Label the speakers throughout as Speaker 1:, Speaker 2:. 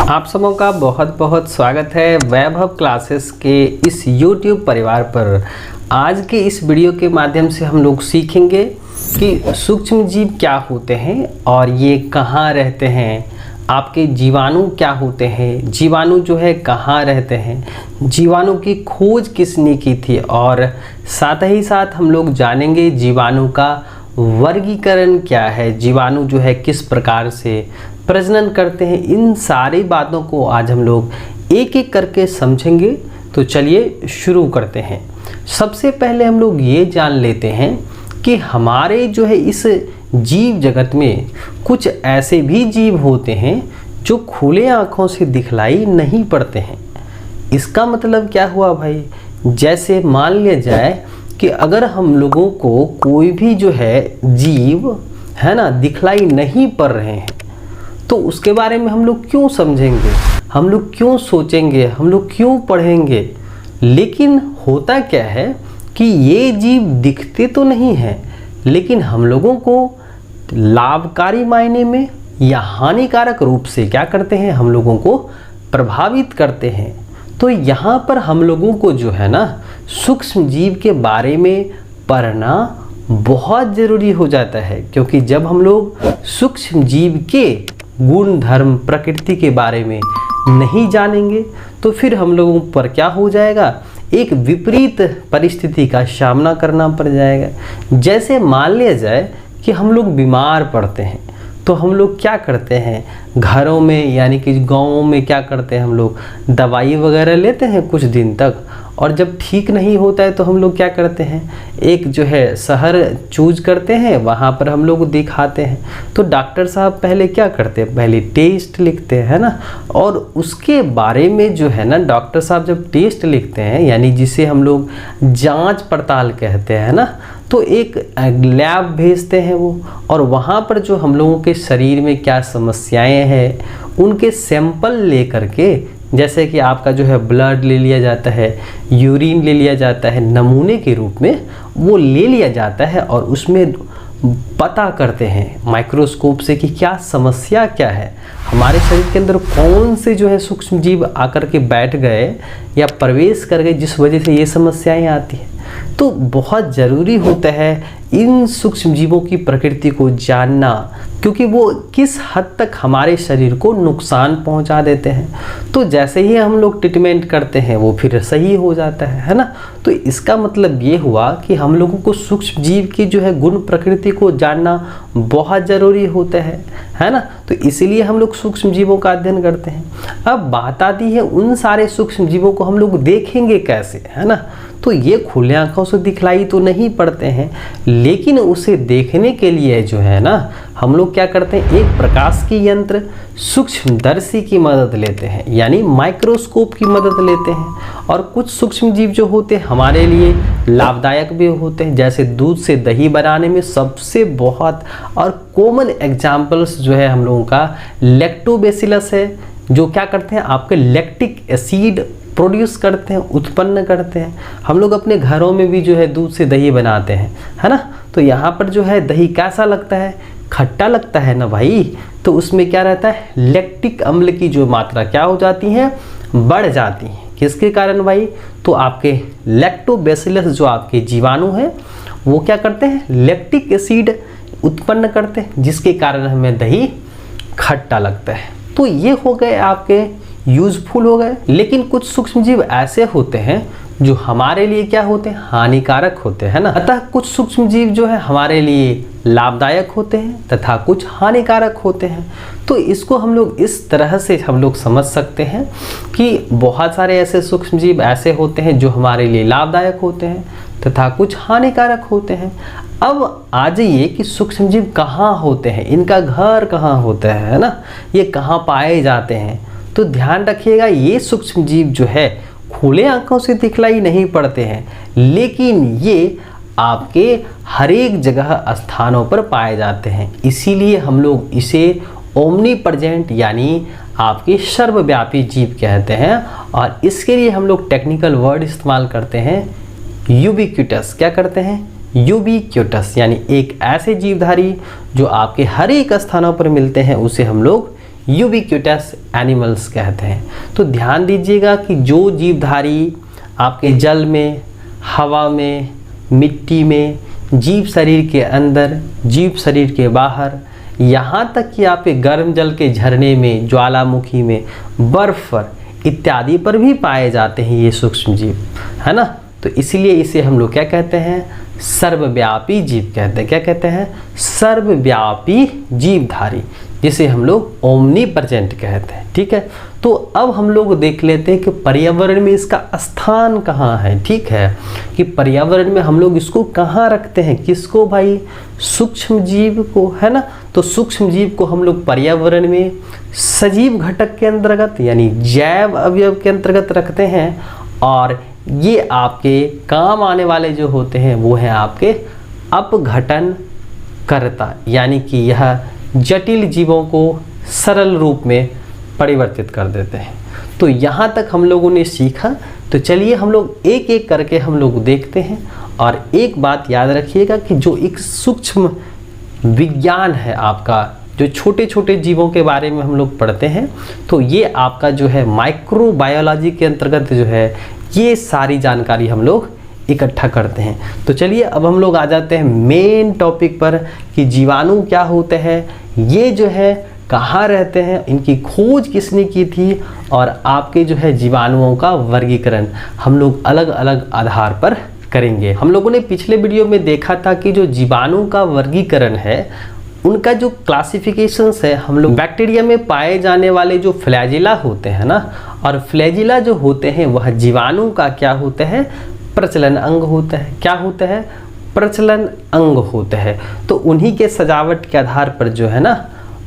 Speaker 1: आप सबों का बहुत बहुत स्वागत है वैभव क्लासेस के इस YouTube परिवार पर। आज के इस वीडियो के माध्यम से हम लोग सीखेंगे कि सूक्ष्म जीव क्या होते हैं और ये कहाँ रहते हैं, आपके जीवाणु क्या होते हैं, जीवाणु जो है कहाँ रहते हैं, जीवाणु की खोज किसने की थी, और साथ ही साथ हम लोग जानेंगे जीवाणु का वर्गीकरण क्या है, जीवाणु जो है किस प्रकार से प्रजनन करते हैं। इन सारी बातों को आज हम लोग एक एक करके समझेंगे। तो चलिए शुरू करते हैं। सबसे पहले हम लोग ये जान लेते हैं कि हमारे जो है इस जीव जगत में कुछ ऐसे भी जीव होते हैं जो खुले आँखों से दिखलाई नहीं पड़ते हैं। इसका मतलब क्या हुआ भाई? जैसे मान लिया जाए कि अगर हम लोगों को कोई भी जो है जीव है ना दिखलाई नहीं पड़ रहे हैं, तो उसके बारे में हम लोग क्यों समझेंगे, हम लोग क्यों सोचेंगे, हम लोग क्यों पढ़ेंगे। लेकिन होता क्या है कि ये जीव दिखते तो नहीं हैं, लेकिन हम लोगों को लाभकारी मायने में या हानिकारक रूप से क्या करते हैं, हम लोगों को प्रभावित करते हैं। तो यहाँ पर हम लोगों को जो है ना सूक्ष्म जीव के बारे में पढ़ना बहुत ज़रूरी हो जाता है, क्योंकि जब हम लोग सूक्ष्म जीव के गुण धर्म प्रकृति के बारे में नहीं जानेंगे तो फिर हम लोगों पर क्या हो जाएगा, एक विपरीत परिस्थिति का सामना करना पड़ जाएगा। जैसे मान लिया जाए कि हम लोग बीमार पड़ते हैं, तो हम लोग क्या करते हैं, घरों में यानी कि गाँवों में क्या करते हैं, हम लोग दवाई वगैरह लेते हैं कुछ दिन तक, और जब ठीक नहीं होता है तो हम लोग क्या करते हैं, एक जो है शहर चूज करते हैं, वहाँ पर हम लोग दिखाते हैं। तो डॉक्टर साहब पहले क्या करते हैं, पहले टेस्ट लिखते हैं ना, और उसके बारे में जो है ना डॉक्टर साहब जब टेस्ट लिखते हैं, यानी जिसे हम लोग जांच पड़ताल कहते हैं ना, तो एक लैब भेजते हैं वो, और वहाँ पर जो हम लोगों के शरीर में क्या समस्याएं हैं उनके सैंपल ले करके, जैसे कि आपका जो है ब्लड ले लिया जाता है, यूरिन ले लिया जाता है, नमूने के रूप में वो ले लिया जाता है, और उसमें पता करते हैं माइक्रोस्कोप से कि क्या समस्या क्या है, हमारे शरीर के अंदर कौन से जो है सूक्ष्म जीव आकर के बैठ गए या प्रवेश कर गए जिस वजह से ये समस्याएं आती हैं। तो बहुत ज़रूरी होता है इन सूक्ष्म जीवों की प्रकृति को जानना, क्योंकि वो किस हद तक हमारे शरीर को नुकसान पहुंचा देते हैं। तो जैसे ही हम लोग ट्रीटमेंट करते हैं वो फिर सही हो जाता है ना। तो इसका मतलब ये हुआ कि हम लोगों को सूक्ष्म जीव की जो है गुण प्रकृति को जानना बहुत ज़रूरी होता है ना। तो इसीलिए हम लोग सूक्ष्म जीवों का अध्ययन करते हैं। अब बात आती है उन सारे सूक्ष्म जीवों को हम लोग देखेंगे कैसे, है ना। तो ये खुले आंखों से दिखलाई तो नहीं पड़ते हैं, लेकिन उसे देखने के लिए जो है ना हम लोग क्या करते हैं, एक प्रकाश की यंत्र सूक्ष्मदर्शी की मदद लेते हैं, यानी माइक्रोस्कोप की मदद लेते हैं। और कुछ सूक्ष्म जीव जो होते हैं हमारे लिए लाभदायक भी होते हैं, जैसे दूध से दही बनाने में सबसे बहुत और कॉमन एग्जाम्पल्स जो है हम लोगों का लैक्टोबैसिलस है, जो क्या करते हैं, आपके लैक्टिक एसिड प्रोड्यूस करते हैं, उत्पन्न करते हैं। हम लोग अपने घरों में भी जो है दूध से दही बनाते हैं, है ना। तो यहाँ पर जो है दही कैसा लगता है, खट्टा लगता है ना भाई। तो उसमें क्या रहता है, लैक्टिक अम्ल की जो मात्रा क्या हो जाती है, बढ़ जाती है। किसके कारण भाई? तो आपके लैक्टोबैसिलस जो आपके जीवाणु हैं वो क्या करते हैं, लैक्टिक एसिड उत्पन्न करते हैं, जिसके कारण हमें दही खट्टा लगता है। तो ये हो गए आपके यूजफुल हो गए। लेकिन कुछ सूक्ष्म जीव ऐसे होते हैं जो हमारे लिए क्या होते हैं, हानिकारक होते हैं ना। अतः कुछ सूक्ष्म जीव जो है हमारे लिए लाभदायक होते हैं तथा कुछ हानिकारक होते हैं। तो इसको हम लोग इस तरह से हम लोग समझ सकते हैं कि बहुत सारे ऐसे सूक्ष्म जीव ऐसे होते हैं जो हमारे लिए लाभदायक होते हैं तथा कुछ हानिकारक होते हैं। अब आ जाइए कि सूक्ष्म जीव कहाँ होते हैं, इनका घर कहाँ होता है ना, ये कहाँ पाए जाते हैं। तो ध्यान रखिएगा, ये सूक्ष्म जीव जो है खुले आंखों से दिखलाई नहीं पड़ते हैं, लेकिन ये आपके हर एक जगह स्थानों पर पाए जाते हैं। इसीलिए हम लोग इसे ओमनी प्रेजेंट यानी आपके सर्वव्यापी जीव कहते हैं। और इसके लिए हम लोग टेक्निकल वर्ड इस्तेमाल करते हैं, यूबिक्विटस। क्या करते हैं, यूबिक्विटस, यानी एक ऐसे जीवधारी जो आपके हर एक स्थानों पर मिलते हैं उसे हम लोग यूबिक्विटस एनिमल्स कहते हैं। तो ध्यान दीजिएगा कि जो जीवधारी आपके जल में, हवा में, मिट्टी में, जीव शरीर के अंदर, जीव शरीर के बाहर, यहाँ तक कि आपके गर्म जल के झरने में, ज्वालामुखी में, बर्फ पर इत्यादि पर भी पाए जाते हैं ये सूक्ष्म जीव, है ना। तो इसीलिए इसे हम लोग क्या कहते हैं, सर्वव्यापी जीव कहते हैं। क्या कहते हैं, सर्वव्यापी जीवधारी, जिसे हम लोग ओमनी प्रेजेंट कहते हैं। ठीक है, तो अब हम लोग देख लेते हैं कि पर्यावरण में इसका स्थान कहाँ है। ठीक है, कि पर्यावरण में हम लोग इसको कहाँ रखते हैं, किसको भाई, सूक्ष्म जीव को, है ना। तो सूक्ष्म जीव को हम लोग पर्यावरण में सजीव घटक के अंतर्गत यानी जैव अवयव के अंतर्गत रखते हैं, और ये आपके काम आने वाले जो होते हैं वो हैं आपके अपघटन कर्ता, यानी कि यह जटिल जीवों को सरल रूप में परिवर्तित कर देते हैं। तो यहाँ तक हम लोगों ने सीखा। तो चलिए हम लोग एक एक करके हम लोग देखते हैं। और एक बात याद रखिएगा कि जो एक सूक्ष्म विज्ञान है आपका, जो छोटे छोटे जीवों के बारे में हम लोग पढ़ते हैं, तो ये आपका जो है माइक्रोबायोलॉजी के अंतर्गत जो है ये सारी जानकारी हम लोग इकट्ठा करते हैं। तो चलिए अब हम लोग आ जाते हैं मेन टॉपिक पर कि जीवाणु क्या होते हैं, ये जो है कहाँ रहते हैं, इनकी खोज किसने की थी, और आपके जो है जीवाणुओं का वर्गीकरण हम लोग अलग अलग आधार पर करेंगे। हम लोगों ने पिछले वीडियो में देखा था कि जो जीवाणु का वर्गीकरण है उनका जो क्लासिफिकेशंस है, हम लोग बैक्टीरिया में पाए जाने वाले जो फ्लैजिला होते हैं ना, और फ्लैजिला जो होते हैं वह जीवाणु का क्या होते हैं, प्रचलन अंग होता है। क्या होता है, प्रचलन अंग होता है। तो उन्हीं के सजावट के आधार पर जो है ना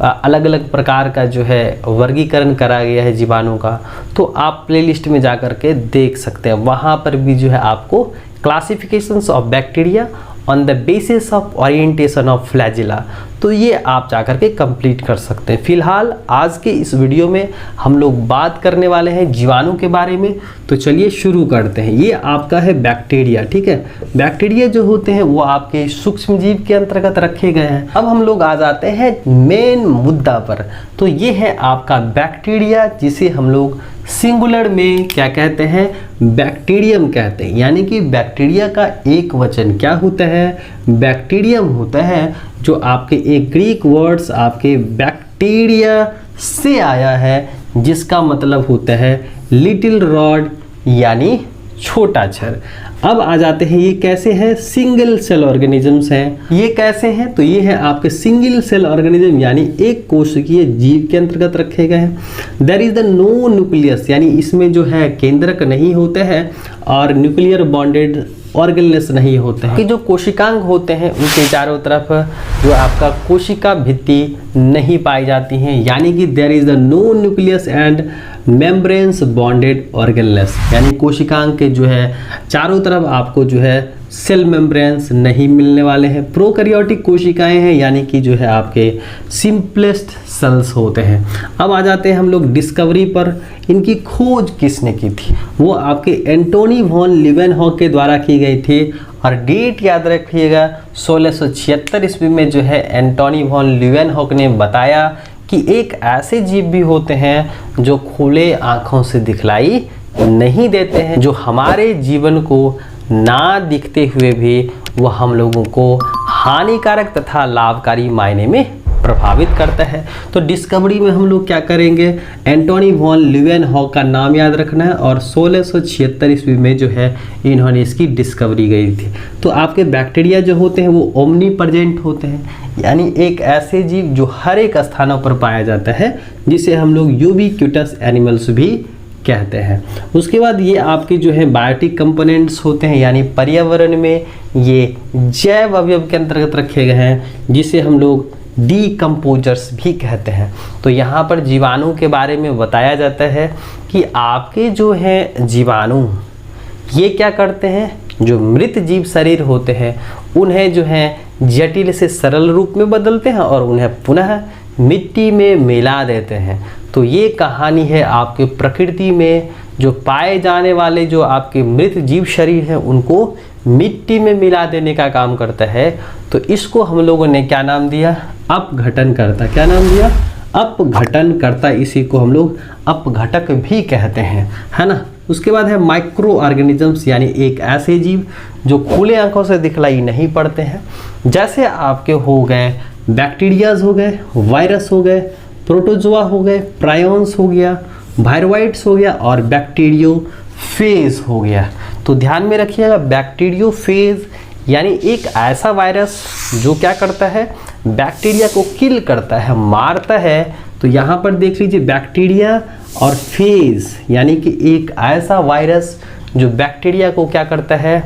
Speaker 1: अलग अलग प्रकार का जो है वर्गीकरण करा गया है जीवाणु का। तो आप प्लेलिस्ट में जा कर के देख सकते हैं, वहाँ पर भी जो है आपको classifications of bacteria on the basis of orientation of flagella, तो ये आप जाकर के कंप्लीट कर सकते हैं। फिलहाल आज के इस वीडियो में हम लोग बात करने वाले हैं जीवाणु के बारे में। तो चलिए शुरू करते हैं। ये आपका है बैक्टीरिया। ठीक है, बैक्टीरिया जो होते हैं वो आपके सूक्ष्म जीव के अंतर्गत रखे गए हैं। अब हम लोग आ जाते हैं मेन मुद्दा पर। तो ये है आपका बैक्टीरिया, जिसे हम लोग सिंगुलर में क्या कहते हैं, बैक्टीरियम कहते हैं। यानी कि बैक्टीरिया का एक वचन क्या होता है, बैक्टीरियम होता है, जो आपके एक ग्रीक वर्ड्स आपके बैक्टीरिया से आया है, जिसका मतलब होता है लिटिल रॉड यानी छोटा छर। अब आ जाते हैं ये कैसे हैं, सिंगल सेल ऑर्गेनिजम्स हैं। ये कैसे हैं, तो ये है आपके सिंगल सेल ऑर्गेनिज्म, यानी एक कोशिकीय जीव के अंतर्गत रखे गए हैं। There is the no nucleus, यानी इसमें जो है केंद्रक नहीं होते हैं, और न्यूक्लियर बॉन्डेड ऑर्गेनलेस नहीं होते हैं। कि जो कोशिकांग होते हैं उनके चारों तरफ जो आपका कोशिका भित्ति नहीं पाई जाती हैं, यानी कि there is the no nucleus and membranes bonded organelles, यानी कोशिकांग के जो है चारों तरफ आपको जो है सेल मेम्ब्रेन्स नहीं मिलने वाले हैं। प्रोकैरियोटिक कोशिकाएं हैं, यानी कि जो है आपके सिंपलेस्ट सेल्स होते हैं। अब आ जाते हैं हम लोग डिस्कवरी पर। इनकी खोज किसने की थी, वो आपके एंटोनी वॉन लीवेनहॉक के द्वारा की गई थी। और डेट याद रखिएगा, 1676 ईस्वी में जो है एंटोनी वॉन लीवेनहॉक ने बताया कि एक ऐसे जीव भी होते हैं जो खुले आँखों से दिखलाई नहीं देते हैं, जो हमारे जीवन को ना दिखते हुए भी वह हम लोगों को हानिकारक तथा लाभकारी मायने में प्रभावित करता है। तो डिस्कवरी में हम लोग क्या करेंगे, एंटोनी वॉन लीवेनहॉक का नाम याद रखना है, और 1676 ईस्वी में जो है इन्होंने इसकी डिस्कवरी गई थी। तो आपके बैक्टीरिया जो होते हैं वो ओमनी प्रेजेंट होते हैं, यानी एक ऐसे जीव जो हर एक स्थानों पर पाया जाता है, जिसे हम लोग यूबिक्विटस एनिमल्स भी कहते हैं। उसके बाद ये आपके जो है बायोटिक कंपोनेंट्स होते हैं, यानी पर्यावरण में ये जैव अवयव के अंतर्गत रखे गए हैं, जिसे हम लोग डीकम्पोजर्स भी कहते हैं। तो यहाँ पर जीवाणु के बारे में बताया जाता है कि आपके जो है जीवाणु ये क्या करते हैं, जो मृत जीव शरीर होते हैं उन्हें जो है जटिल से सरल रूप में बदलते हैं और उन्हें पुनः मिट्टी में मिला देते हैं। तो ये कहानी है आपके प्रकृति में जो पाए जाने वाले जो आपके मृत जीव शरीर हैं उनको मिट्टी में मिला देने का काम करता है। तो इसको हम लोगों ने क्या नाम दिया, अपघटन करता। क्या नाम दिया, अपघटन करता है, इसी को हम लोग अपघटक भी कहते हैं, है ना। उसके बाद है माइक्रो ऑर्गेनिजम्स, यानी एक ऐसे जीव जो खुले आंखों से दिखलाई नहीं पड़ते हैं, जैसे आपके हो गए बैक्टीरियाज हो गए, वायरस हो गए, प्रोटोजोआ हो गए, प्रायोन्स हो गया, वायरोइड्स हो गया और बैक्टीरियोफेज हो गया। तो ध्यान में रखिएगा, बैक्टीरियोफेज यानी एक ऐसा वायरस जो क्या करता है, बैक्टीरिया को किल करता है, मारता है। तो यहाँ पर देख लीजिए बैक्टीरिया और फेज यानी कि एक ऐसा वायरस जो बैक्टीरिया को क्या करता है,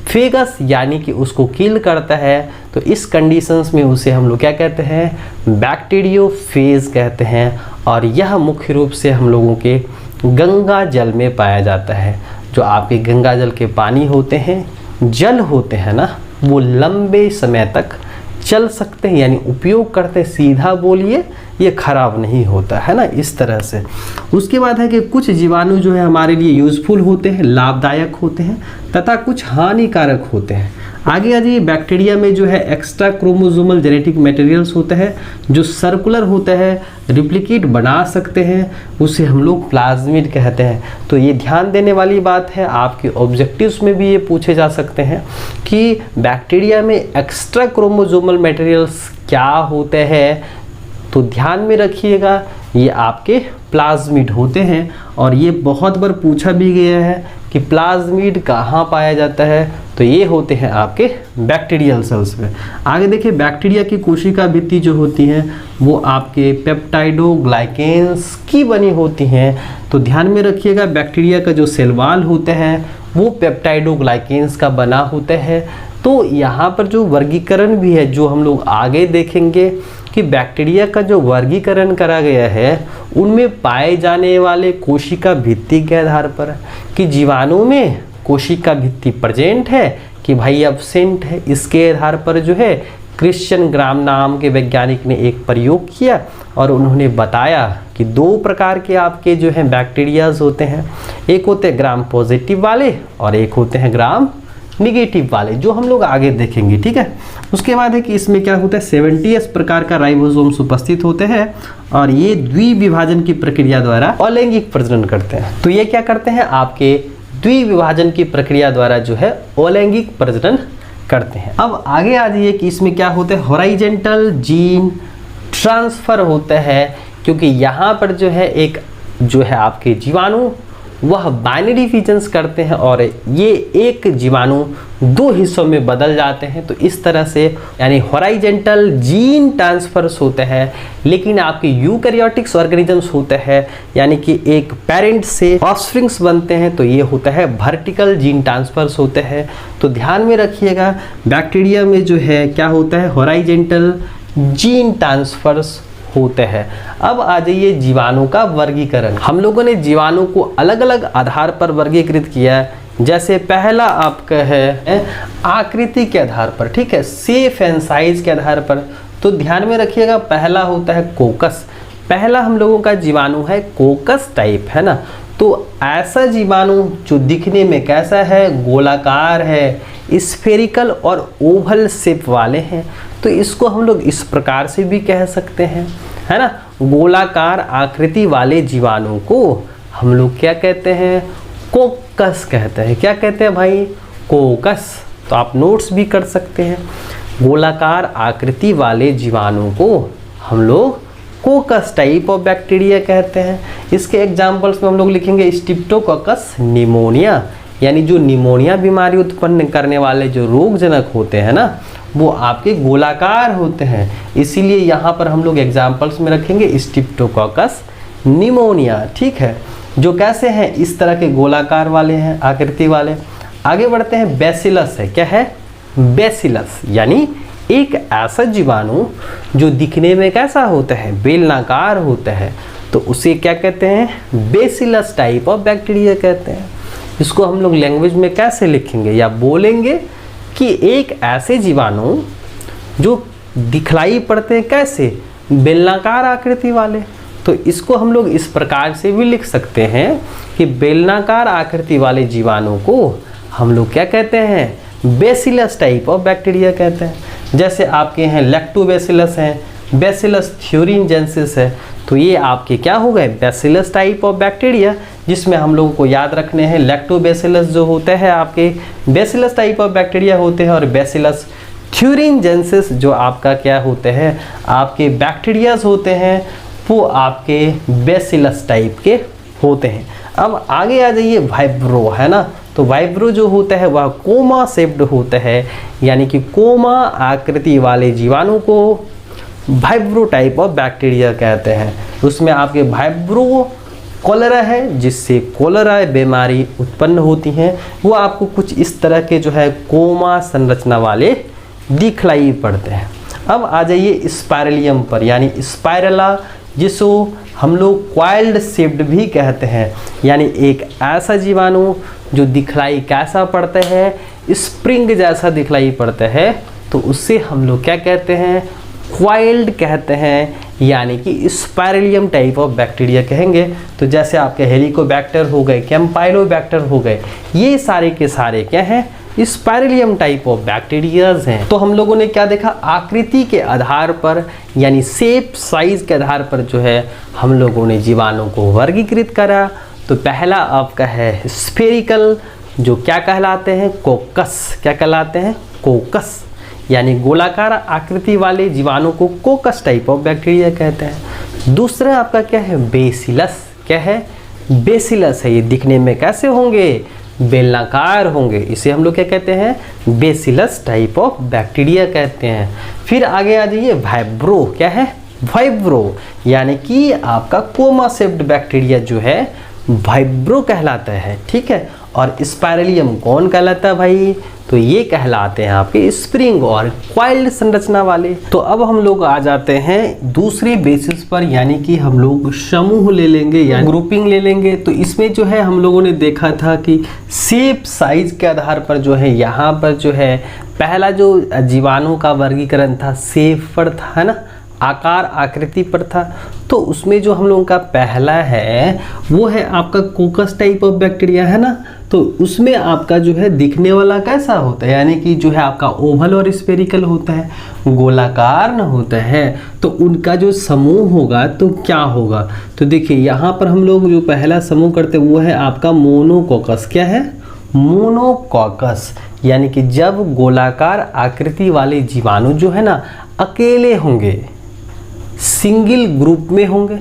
Speaker 1: फेगस यानी कि उसको किल करता है। तो इस कंडीशंस में उसे हम लोग क्या कहते हैं, बैक्टीरियोफेज कहते हैं। और यह मुख्य रूप से हम लोगों के गंगा जल में पाया जाता है। जो आपके गंगा जल के पानी होते हैं, जल होते हैं ना, वो लंबे समय तक चल सकते हैं, यानी उपयोग करते, सीधा बोलिए ये खराब नहीं होता है ना, इस तरह से। उसके बाद है कि कुछ जीवाणु जो है हमारे लिए यूजफुल होते हैं, लाभदायक होते हैं, तथा कुछ हानिकारक होते हैं। आगे आ जाइए, बैक्टीरिया में जो है एक्स्ट्रा क्रोमोसोमल जेनेटिक मटेरियल्स होते हैं जो सर्कुलर होते हैं, रिप्लिकेट बना सकते हैं, उसे हम लोग प्लाज्मिड कहते हैं। तो ये ध्यान देने वाली बात है, आपके ऑब्जेक्टिव्स में भी ये पूछे जा सकते हैं कि बैक्टीरिया में एक्स्ट्रा क्रोमोसोमल मटेरियल्स क्या होते हैं। तो ध्यान में रखिएगा, ये आपके प्लाज्मिड होते हैं। और ये बहुत बार पूछा भी गया है कि प्लाज्मिड कहाँ पाया जाता है, तो ये होते हैं आपके बैक्टीरियल सेल्स में। आगे देखिए, बैक्टीरिया की कोशिका भित्ति जो होती हैं वो आपके पेप्टाइडोग्लाइकेन्स की बनी होती हैं। तो ध्यान में रखिएगा, बैक्टीरिया का जो सेल वॉल होते हैं वो पेप्टाइडोग्लाइकेन्स का बना होता है। तो यहाँ पर जो वर्गीकरण भी है, जो हम लोग आगे देखेंगे कि बैक्टीरिया का जो वर्गीकरण करा गया है उनमें पाए जाने वाले कोशिका भित्ति के आधार पर, कि जीवाणु में कोशिका भित्ति प्रेजेंट है कि भाई एब्सेंट है, इसके आधार पर जो है क्रिश्चियन ग्राम नाम के वैज्ञानिक ने एक प्रयोग किया और उन्होंने बताया कि दो प्रकार के आपके जो हैं बैक्टीरियाज होते हैं, एक होते हैं ग्राम पॉजिटिव वाले और एक होते हैं ग्राम निगेटिव वाले, जो हम लोग आगे देखेंगे, ठीक है। उसके बाद है कि इसमें क्या होता है, 70 प्रकार का राइबोसोम्स उपस्थित होते हैं और ये द्विविभाजन की प्रक्रिया द्वारा अलैंगिक प्रजनन करते हैं। तो ये क्या करते हैं, आपके द्विविभाजन की प्रक्रिया द्वारा जो है अलैंगिक प्रजनन करते हैं। अब आगे आ जाइए कि इसमें क्या होता है, हॉरिजॉन्टल जीन ट्रांसफर होता है, क्योंकि यहाँ पर जो है एक जो है आपके जीवाणु वह बाइनरी फिजन्स करते हैं और ये एक जीवाणु दो हिस्सों में बदल जाते हैं। तो इस तरह से यानी हॉरिजॉन्टल जीन ट्रांसफर्स होते हैं। लेकिन आपके यूकैरियोटिक्स ऑर्गेनिजम्स होते हैं, यानी कि एक पेरेंट से ऑफस्प्रिंग्स बनते हैं, तो ये होता है वर्टिकल जीन ट्रांसफर्स होते हैं। तो ध्यान में रखिएगा, बैक्टीरिया में जो है क्या होता है, हॉरिजॉन्टल जीन ट्रांसफर्स होते हैं। अब आ जाइए जीवाणु का वर्गीकरण। हम लोगों ने जीवाणु को अलग अलग आधार पर वर्गीकृत किया है। जैसे पहला आपका है आकृति के आधार पर, ठीक है, शेप एंड साइज के आधार पर। तो ध्यान में रखिएगा, पहला होता है कोकस। पहला हम लोगों का जीवाणु है कोकस टाइप, है ना। तो ऐसा जीवाणु जो दिखने में कैसा है, गोलाकार है, स्फेरिकल और ओवल शेप वाले हैं। तो इसको हम लोग इस प्रकार से भी कह सकते हैं, है ना। गोलाकार आकृति वाले जीवाणु को हम लोग क्या कहते हैं, कोकस कहते हैं। क्या कहते हैं भाई, कोकस। तो आप नोट्स भी कर सकते हैं, गोलाकार आकृति वाले जीवाणु को हम लोग कोकस टाइप ऑफ बैक्टीरिया कहते हैं। इसके एग्जाम्पल्स में हम लोग लिखेंगे स्ट्रेप्टोकोकस निमोनिया, यानी जो निमोनिया बीमारी उत्पन्न करने वाले जो रोगजनक होते हैं ना, वो आपके गोलाकार होते हैं। इसीलिए यहाँ पर हम लोग एग्जाम्पल्स में रखेंगे स्ट्रेप्टोकोकस निमोनिया, ठीक है, जो कैसे हैं, इस तरह के गोलाकार वाले हैं, आकृति वाले। आगे बढ़ते हैं, बैसिलस है। क्या है, बैसिलस, यानी एक ऐसा जीवाणु जो दिखने में कैसा होता है, बेलनाकार होता है। तो उसे क्या कहते हैं, बैसिलस टाइप ऑफ बैक्टीरिया कहते हैं। इसको हम लोग लैंग्वेज में कैसे लिखेंगे या बोलेंगे कि एक ऐसे जीवाणु जो दिखलाई पड़ते हैं कैसे, बेलनाकार आकृति वाले। तो इसको हम लोग इस प्रकार से भी लिख सकते हैं कि बेलनाकार आकृति वाले जीवाणु को हम लोग क्या कहते हैं, बैसिलस टाइप ऑफ बैक्टीरिया कहते हैं। जैसे आपके हैं लैक्टोबैसिलस हैं, बैसिलस थ्योरिनजेंसिस है। तो ये आपके क्या हो गए, बैसिलस टाइप ऑफ बैक्टीरिया, जिसमें हम लोगों को याद रखने हैं लैक्टोबैसिलस जो होते हैं आपके बैसिलस टाइप ऑफ बैक्टीरिया होते हैं, और बैसिलस थ्यूरिनजेंसिस जो आपका क्या होते हैं, आपके बैक्टीरियाज होते हैं, वो आपके बैसिलस टाइप के होते हैं। अब आगे आ जाइए, वाइब्रो है ना, तो वाइब्रो जो होता है वह कोमा शेप्ड होता है, यानी कि कोमा आकृति वाले जीवाणु को वाइब्रो टाइप ऑफ बैक्टीरिया कहते हैं। उसमें आपके वाइब्रो कॉलरा है, जिससे कॉलरा बीमारी उत्पन्न होती हैं, वो आपको कुछ इस तरह के जो है कोमा संरचना वाले दिखलाई पड़ते हैं। अब आ जाइए स्पाइरलियम पर, यानी स्पाइरला, जिसको हम लोग क्वाइल्ड शेप्ड भी कहते हैं, यानी एक ऐसा जीवाणु जो दिखलाई कैसा पड़ता है, स्प्रिंग जैसा दिखलाई पड़ता है, तो उससे हम लोग क्या कहते हैं, क्वाइल्ड कहते हैं, यानी कि स्पाइरलियम टाइप ऑफ बैक्टीरिया कहेंगे। तो जैसे आपके हेलिकोबैक्टर हो गए, कैम्पाइलोबैक्टर हो गए, ये सारे के सारे क्या हैं, स्पाइरलियम टाइप ऑफ बैक्टीरियाज हैं। तो हम लोगों ने क्या देखा, आकृति के आधार पर यानी शेप साइज के आधार पर जो है हम लोगों ने जीवाणु को वर्गीकृत करा। तो पहला आपका है स्फेरिकल, जो क्या कहलाते हैं, कोकस, क्या कहलाते हैं, कोकस, यानी गोलाकार आकृति वाले जीवाणु को कोकस टाइप ऑफ बैक्टीरिया कहते हैं। दूसरा आपका क्या है, बेसिलस, क्या है, बेसिलस है, ये दिखने में कैसे होंगे, बेलनाकार होंगे, इसे हम लोग क्या कहते हैं, बेसिलस टाइप ऑफ बैक्टीरिया कहते हैं। फिर आगे आ जाइए, वाइब्रो, क्या है, वाइब्रो, यानी कि आपका कोमा शेप्ड बैक्टीरिया जो है वाइब्रो कहलाता है, ठीक है। और स्पाइरलियम कौन कहलाता है भाई, तो ये कहलाते हैं आपके स्प्रिंग और क्वाइल्ड संरचना वाले। तो अब हम लोग आ जाते हैं दूसरे बेसिस पर, यानी कि हम लोग समूह ले लेंगे या ग्रुपिंग ले लेंगे। तो इसमें जो है हम लोगों ने देखा था कि शेप साइज के आधार पर जो है यहाँ पर जो है पहला जो जीवाणु का वर्गीकरण था शेप पर था, है ना, आकार आकृति पर था। तो उसमें जो हम लोगों का पहला है वो है आपका कोकस टाइप ऑफ बैक्टीरिया, है ना। तो उसमें आपका जो है दिखने वाला कैसा होता है, यानी कि जो है आपका ओवल और स्फेरिकल होता है, गोलाकार न होता है। तो उनका जो समूह होगा तो क्या होगा, तो देखिए यहाँ पर हम लोग जो पहला समूह करते हैं वो है आपका मोनोकोकस, क्या है, मोनोकोकस, यानी कि जब गोलाकार आकृति वाले जीवाणु जो है ना अकेले होंगे, सिंगल ग्रुप में होंगे,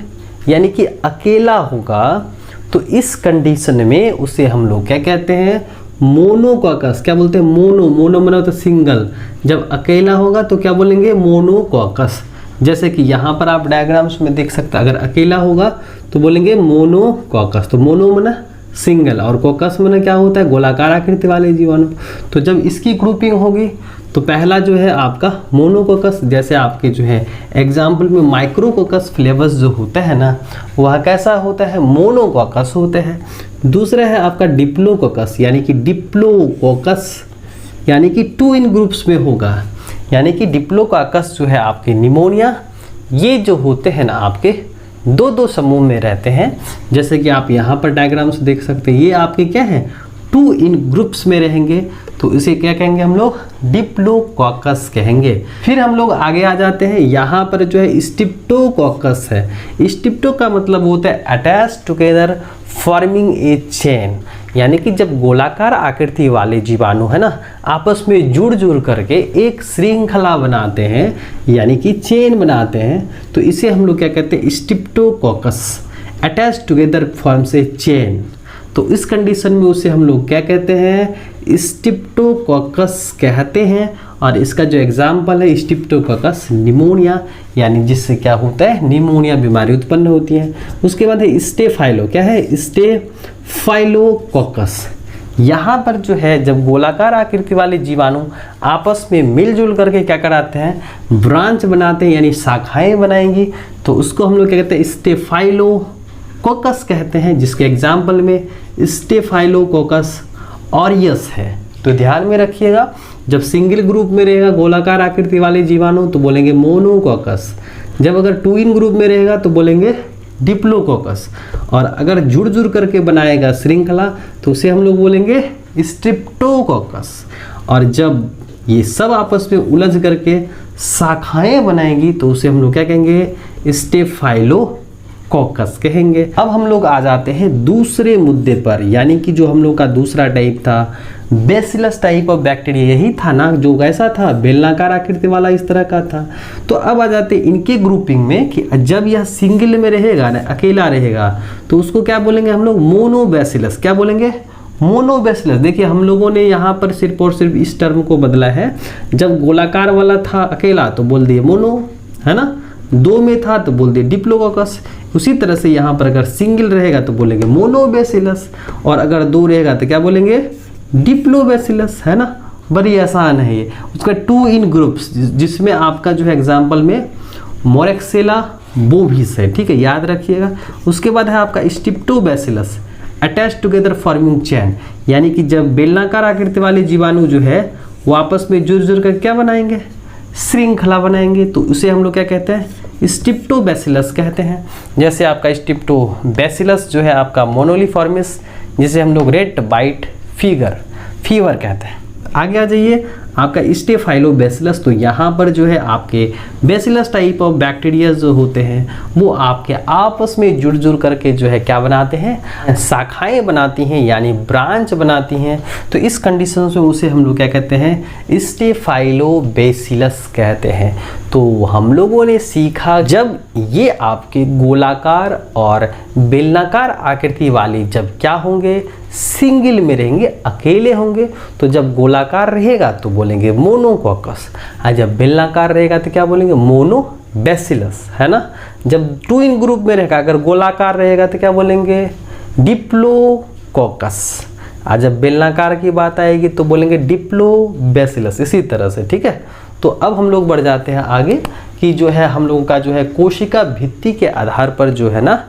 Speaker 1: यानी कि अकेला होगा, तो इस कंडीशन में उसे हम लोग क्या कहते हैं, मोनोकोकस। क्या बोलते हैं, मोनो, मोनो माना तो सिंगल, जब अकेला होगा तो क्या बोलेंगे, मोनोकोकस। जैसे कि यहाँ पर आप डायग्राम्स में देख सकते हैं, अगर अकेला होगा तो बोलेंगे मोनोकोकस। तो मोनो माना सिंगल और कोकस माना क्या होता है, गोलाकार आकृति वाले जीवाणु। तो जब इसकी ग्रुपिंग होगी तो पहला जो है आपका मोनोकोकस, जैसे आपके जो है एग्जाम्पल में माइक्रोकोकस फ्लेवर्स जो होता है ना वह कैसा होता है, मोनोकोकस होते हैं। दूसरा है आपका डिप्लोकोकस, यानी कि डिप्लोकोकस, यानी कि 2 इन ग्रुप्स में होगा, यानी कि डिप्लोकोकस जो है आपके निमोनिया, ये जो होते हैं ना आपके 2-2 समूह में रहते हैं। जैसे कि आप यहाँ पर डायग्राम्स देख सकते हैं, ये आपके क्या है 2 इन ग्रुप्स में रहेंगे, तो इसे क्या कहेंगे हम लोग, डिप्लोकोकस कहेंगे। फिर हम लोग आगे आ जाते हैं, यहाँ पर जो है स्ट्रिप्टोकोकस है। स्ट्रिप्टो का मतलब होता है attach together forming a chain, यानी कि जब गोलाकार आकृति वाले जीवाणु है ना आपस में जुड़ करके एक श्रृंखला बनाते हैं, यानी कि चेन बनाते हैं, तो इसे हम लोग क्या कहते हैं, streptococcus, attach together forms a chain. तो इस कंडीशन में उसे हम लोग क्या कहते हैं, स्ट्रिप्टोकोकस कहते हैं। और इसका जो एग्जाम्पल है स्ट्रिप्टोकोकस निमोनिया, यानी जिससे क्या होता है, निमोनिया बीमारी उत्पन्न होती है। उसके बाद है स्टेफाइलो, क्या है, स्टेफाइलोकोकस। यहाँ पर जो है जब गोलाकार आकृति वाले जीवाणु आपस में मिलजुल करके क्या कराते हैं, ब्रांच बनाते हैं, यानी शाखाएं बनाएंगी, तो उसको हम लोग क्या कहते हैं, स्टेफाइलोकोकस कहते हैं, जिसके एग्जाम्पल में स्टेफाइलोकोकस ऑरियस है। तो ध्यान में रखिएगा, जब सिंगल ग्रुप में रहेगा गोलाकार आकृति वाले जीवाणु तो बोलेंगे मोनोकोकस, जब अगर 2 इन ग्रुप में रहेगा तो बोलेंगे डिप्लोकोकस, और अगर जुड़ करके बनाएगा श्रृंखला तो उसे हम लोग बोलेंगे स्ट्रिप्टोकोकस। और जब ये सब आपस में उलझ करके शाखाएं बनाएंगी तो उसे हम लोग क्या कहेंगे, स्टेफाइलोकोकस कॉकस कहेंगे। अब हम लोग आ जाते हैं दूसरे मुद्दे पर, यानी कि जो हम लोग का दूसरा टाइप था बेसिलस टाइप ऑफ बैक्टीरिया, यही था ना जो कैसा था, बेलनाकार आकृति वाला इस तरह का था। तो अब आ जाते हैं इनके ग्रुपिंग में कि जब यह सिंगल में रहेगा ना, अकेला रहेगा, तो उसको क्या बोलेंगे हम लोग, मोनोबैसिलस। क्या बोलेंगे, मोनोबैसिलस। देखिए हम लोगों ने यहाँ पर सिर्फ और सिर्फ इस टर्म को बदला है। जब गोलाकार वाला था अकेला तो बोल दिए मोनो, है ना, दो में था तो बोल दिए डिप्लोकोकस। उसी तरह से यहाँ पर अगर सिंगल रहेगा तो बोलेंगे मोनोबैसिलस, और अगर दो रहेगा तो क्या बोलेंगे, डिप्लोबैसिलस, है ना। बड़ी आसान है ये। उसका 2 इन ग्रुप्स, जिसमें आपका जो है एग्जाम्पल में मोरेक्सेला बोविस है, ठीक है, याद रखिएगा। उसके बाद है आपका स्ट्रिप्टोबैसिलस अटैच टुगेदर फॉर्मिंग चैन, यानी कि जब बेलनाकार आकृति वाले जीवाणु जो है वो आपस में जुड़ कर क्या बनाएंगे, श्रृंखला बनाएंगे, तो उसे हम लोग क्या कहते हैं, स्ट्रिप्टोबैसिलस कहते हैं। जैसे आपका स्ट्रिप्टोबैसिलस जो है आपका मोनोलिफॉर्मिस, जिसे हम लोग रेड बाइट फीवर कहते हैं। आगे आ जाइए आपका स्टेफाइलोबैसिलस। तो यहाँ पर जो है आपके बैसिलस टाइप ऑफ बैक्टीरिया जो होते हैं वो आपके आपस में जुड़ करके जो है क्या बनाते हैं, शाखाएं बनाती हैं, यानी ब्रांच बनाती हैं। तो इस कंडीशन से उसे हम लोग क्या कहते हैं, स्टेफाइलोबैसिलस कहते हैं। तो हम लोगों ने सीखा जब ये आपके गोलाकार और बेलनाकार आकृति वाले जब क्या होंगे, सिंगल में रहेंगे, अकेले होंगे, तो जब गोलाकार रहेगा तो बोलेंगे मोनोकोकस, और जब बेलनाकार रहेगा तो क्या बोलेंगे, मोनोबैसिलस, है ना। जब 2 इन ग्रुप में रहेगा, अगर गोलाकार रहेगा तो क्या बोलेंगे, डिप्लोकोकस, और जब बेलनाकार की बात आएगी तो बोलेंगे डिप्लोबैसिलस, इसी तरह से, ठीक है। तो अब हम लोग बढ़ जाते हैं आगे कि जो है हम लोगों का जो है कोशिका भित्ति के आधार पर जो है ना,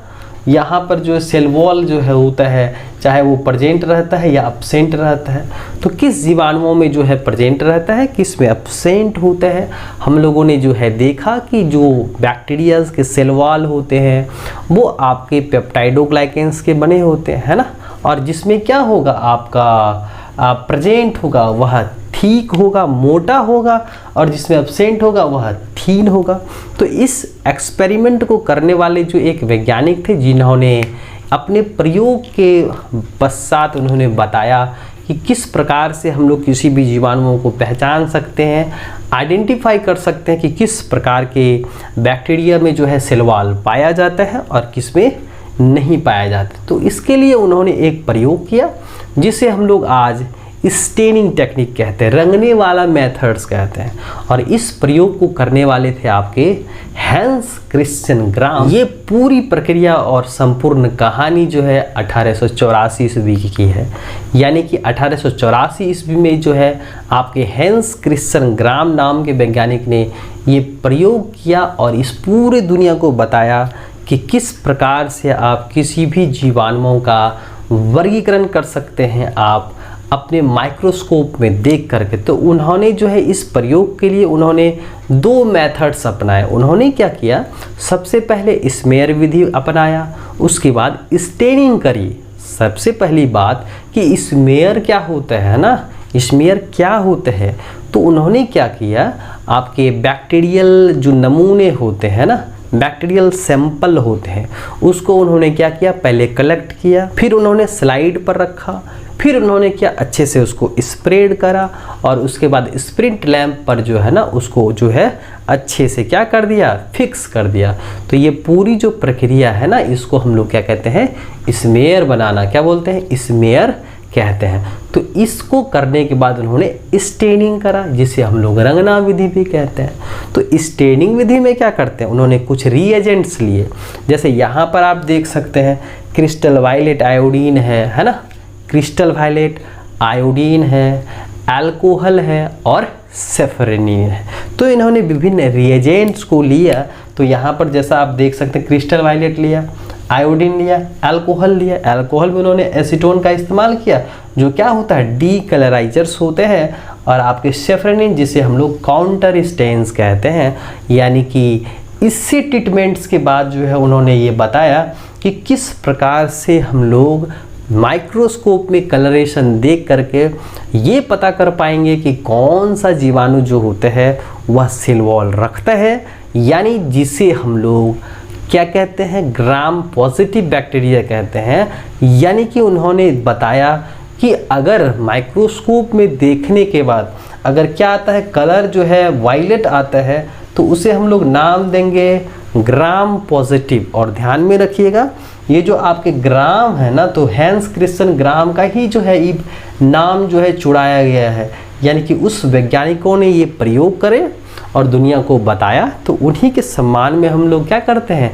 Speaker 1: यहाँ पर जो सेल वॉल जो है होता है, चाहे वो प्रेजेंट रहता है या अब्सेंट रहता है। तो किस जीवाणुओं में जो है प्रेजेंट रहता है, किस में अब्सेंट होता है। हम लोगों ने जो है देखा कि जो बैक्टीरियाज के सेल वॉल होते हैं वो आपके पेप्टाइडोग्लाइकेंस के बने होते हैं, है ना, और जिसमें क्या होगा आपका प्रेजेंट होगा वह ठीक होगा, मोटा होगा, और जिसमें एब्सेंट होगा वह थीन होगा। तो इस एक्सपेरिमेंट को करने वाले जो एक वैज्ञानिक थे, जिन्होंने अपने प्रयोग के पश्चात उन्होंने बताया कि किस प्रकार से हम लोग किसी भी जीवाणुओं को पहचान सकते हैं, आइडेंटिफाई कर सकते हैं कि किस प्रकार के बैक्टीरिया में जो है सेल वॉल पाया जाता है और किस में नहीं पाया जाता। तो इसके लिए उन्होंने एक प्रयोग किया जिसे हम लोग आज स्टेनिंग टेक्निक कहते हैं, रंगने वाला मेथड्स कहते हैं। और इस प्रयोग को करने वाले थे आपके हैंस क्रिश्चियन ग्राम। ये पूरी प्रक्रिया और संपूर्ण कहानी जो है 1884 ईस्वी की है, यानी कि 1884 ईस्वी में जो है आपके हैंस क्रिश्चियन ग्राम नाम के वैज्ञानिक ने ये प्रयोग किया और इस पूरे दुनिया को बताया कि किस प्रकार से आप किसी भी जीवाणुओं का वर्गीकरण कर सकते हैं आप अपने माइक्रोस्कोप में देख करके। तो उन्होंने जो है इस प्रयोग के लिए उन्होंने 2 मेथड्स अपनाए। उन्होंने क्या किया, सबसे पहले स्मेयर विधि अपनाया, उसके बाद स्टेनिंग करी। सबसे पहली बात कि स्मेयर क्या होता है ना, स्मेयर क्या होता है, तो उन्होंने क्या किया, आपके बैक्टीरियल जो नमूने होते हैं ना, बैक्टीरियल सैंपल होते हैं, उसको उन्होंने क्या किया, पहले कलेक्ट किया, फिर उन्होंने स्लाइड पर रखा, फिर उन्होंने क्या अच्छे से उसको स्प्रेड करा, और उसके बाद स्प्रिंट लैंप पर जो है ना उसको जो है अच्छे से क्या कर दिया, फिक्स कर दिया। तो ये पूरी जो प्रक्रिया है ना, इसको हम लोग क्या कहते हैं, स्मेयर बनाना। क्या बोलते हैं, स्मेयर कहते हैं। तो इसको करने के बाद उन्होंने स्टेनिंग करा, जिसे हम लोग रंगना विधि भी कहते हैं। तो स्टेनिंग विधि में क्या करते हैं, उन्होंने कुछ रिएजेंट्स लिए, जैसे यहाँ पर आप देख सकते हैं क्रिस्टल वायलेट आयोडीन है ना, क्रिस्टल वायलेट आयोडीन है, अल्कोहल है और सेफरेनिन है। तो इन्होंने विभिन्न रिएजेंट्स को लिया। तो यहाँ पर जैसा आप देख सकते हैं क्रिस्टल वायलेट लिया, आयोडीन लिया, अल्कोहल लिया। अल्कोहल में उन्होंने एसीटोन का इस्तेमाल किया, जो क्या होता है, डी कलराइजर्स होते हैं, और आपके सेफरेनिन जिसे हम लोग काउंटर स्टेन्स कहते हैं। यानी कि इससे ट्रीटमेंट्स के बाद जो है उन्होंने ये बताया कि किस प्रकार से हम लोग माइक्रोस्कोप में कलरेशन देख करके ये पता कर पाएंगे कि कौन सा जीवाणु जो होता है वह सेल वॉल रखता है, यानी जिसे हम लोग क्या कहते हैं, ग्राम पॉजिटिव बैक्टीरिया कहते हैं। यानी कि उन्होंने बताया कि अगर माइक्रोस्कोप में देखने के बाद अगर क्या आता है, कलर जो है वायलेट आता है, तो उसे हम लोग नाम देंगे ग्राम पॉजिटिव। और ध्यान में रखिएगा ये जो आपके ग्राम है ना, तो हैंस क्रिश्चियन ग्राम का ही जो है नाम जो है चुराया गया है। यानी कि उस वैज्ञानिकों ने ये प्रयोग करे और दुनिया को बताया, तो उन्हीं के सम्मान में हम लोग क्या करते हैं,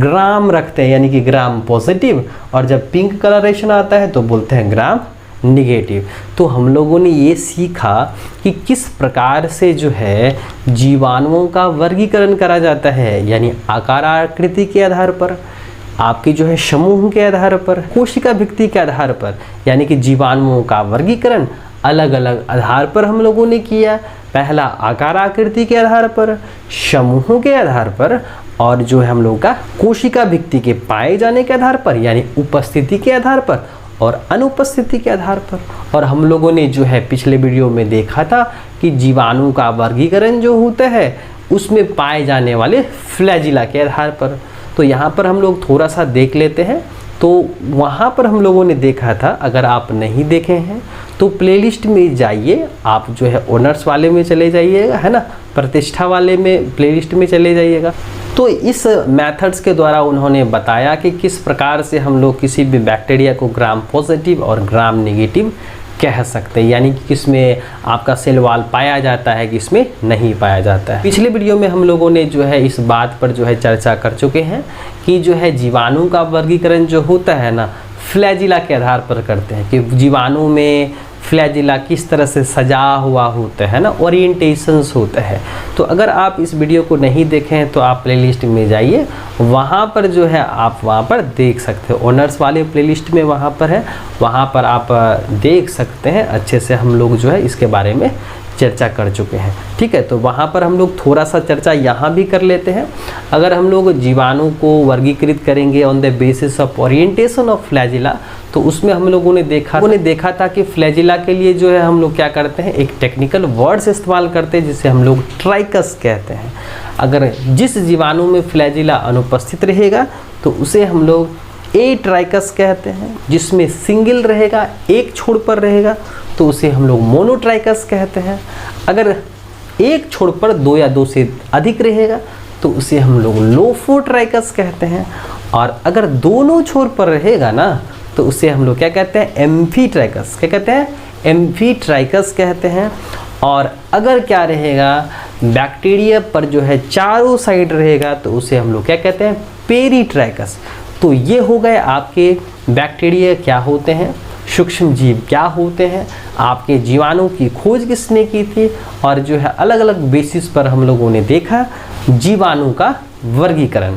Speaker 1: ग्राम रखते हैं, यानी कि ग्राम पॉजिटिव। और जब पिंक कलरेशन आता है तो बोलते हैं ग्राम निगेटिव। तो हम लोगों ने ये सीखा कि किस प्रकार से जो है जीवाणुओं का वर्गीकरण करा जाता है, यानी आकार आकृति के आधार पर, आपके जो है समूह के आधार पर, कोशिका भित्ति के आधार पर, यानी कि जीवाणुओं का वर्गीकरण अलग अलग आधार पर हम लोगों ने किया। पहला आकार आकृति के आधार पर, समूहों के आधार पर, और जो है हम लोग का कोशिका भित्ति के पाए जाने के आधार पर, यानी उपस्थिति के आधार पर और अनुपस्थिति के आधार पर। और हम लोगों ने जो है पिछले वीडियो में देखा था कि जीवाणु का वर्गीकरण जो होता है उसमें पाए जाने वाले फ्लैजिला के आधार पर। तो यहाँ पर हम लोग थोड़ा सा देख लेते हैं। तो वहाँ पर हम लोगों ने देखा था, अगर आप नहीं देखे हैं तो प्लेलिस्ट में जाइए, आप जो है ऑनर्स वाले में चले जाइएगा, है ना, प्रतिष्ठा वाले में प्लेलिस्ट में चले जाइएगा। तो इस मेथड्स के द्वारा उन्होंने बताया कि किस प्रकार से हम लोग किसी भी बैक्टीरिया को ग्राम पॉजिटिव और ग्राम नेगेटिव कह सकते हैं, यानी कि किसमें आपका सेल वॉल पाया जाता है, किसमें नहीं पाया जाता है। पिछले वीडियो में हम लोगों ने जो है इस बात पर जो है चर्चा कर चुके हैं कि जो है जीवाणु का वर्गीकरण जो होता है ना, फ्लैजिला के आधार पर करते हैं कि जीवाणु में फ्लैजिला किस तरह से सजा हुआ होता है ना, ओरिएंटेशंस होता है। तो अगर आप इस वीडियो को नहीं देखें हैं तो आप प्लेलिस्ट में जाइए, वहाँ पर जो है आप वहाँ पर देख सकते हो, ऑनर्स वाले प्लेलिस्ट में वहाँ पर है, वहाँ पर आप देख सकते हैं। अच्छे से हम लोग जो है इसके बारे में चर्चा कर चुके हैं, ठीक है। तो वहाँ पर हम लोग थोड़ा सा चर्चा यहाँ भी कर लेते हैं। अगर हम लोग जीवाणु को वर्गीकृत करेंगे on the basis of orientation of flagella, तो उसमें हम लोगों ने देखा था कि फ्लैजिला के लिए जो है हम लोग क्या करते हैं, एक टेक्निकल वर्ड्स इस्तेमाल करते हैं जिसे हम लोग ट्राइकस कहते हैं। अगर जिस जीवाणु में फ्लैजिला अनुपस्थित रहेगा तो उसे हम लोग ए ट्राइकस कहते हैं। जिसमें सिंगल रहेगा, एक छोर पर रहेगा, तो उसे हम लोग मोनोट्राइकस कहते हैं। अगर एक छोर पर दो या दो से अधिक रहेगा तो उसे हम लोग लोफोट्राइकस कहते हैं। और अगर दोनों छोर पर रहेगा ना तो उसे हम लोग क्या कहते हैं, एम्फीट्राइकस। क्या कहते हैं, एम्फीट्राइकस कहते हैं। और अगर क्या रहेगा, बैक्टीरिया पर जो है चारों साइड रहेगा तो उसे हम लोग क्या कहते हैं, पेरीट्राइकस। तो ये हो गए आपके बैक्टीरिया क्या होते हैं, सूक्ष्म जीव क्या होते हैं, आपके जीवाणु की खोज किसने की थी, और जो है अलग अलग बेसिस पर हम लोगों ने देखा जीवाणु का वर्गीकरण।